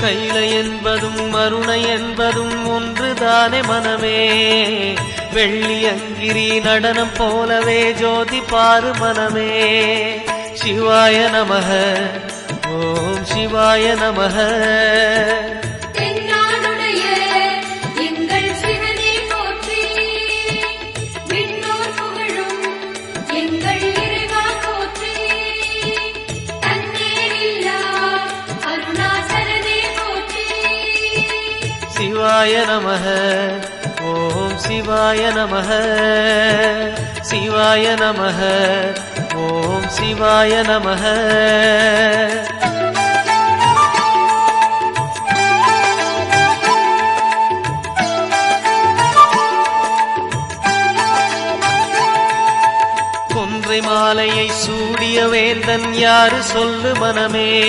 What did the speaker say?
கைலை என்பதும் மருணை என்பதும் ஒன்றுதானே மனமே. வெள்ளி அங்கிரி நடனம் போலவே ஜோதி பாரு மனமே. சிவாய நமக ஓம் சிவாய நமக. சிவாய நமக ஓம் சிவாய நமக. சிவாய நமக ஓம் சிவாய நமக. கொன்றை மாலையை சூடிய வேந்தன் யாரு சொல்லு மனமே.